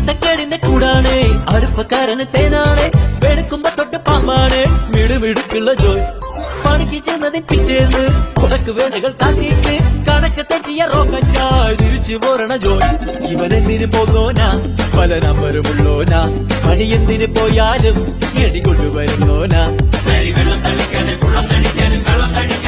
ചിട്ടക്കേടിന്റെ കൂടാണ് അടുപ്പക്കാരന് തേനാണ് വെളുക്കുമ്പോ തൊട്ട് പാമ്പാണ് മിടുമിടുക്കുള്ള ജോയ് പണിക്ക് ചെന്നതിൽ പിറ്റേന്ന് ഉടക്ക് വേലകൾ കാട്ടിയിട്ട് കണക്ക് തെറ്റിയ റോക്കറ്റായി തിരിച്ചു പോരണ ജോയ് ഇവനെന്തിന് പോന്നോനാ പല നമ്പരുമുള്ളോനാ പണി എന്തിന് പോയാലും എടി കൊണ്ടുവരുന്നോനാ വെള്ളം തളിക്കാനും വെള്ളം തളിക്കാനും വെള്ളം തളിക്കാനും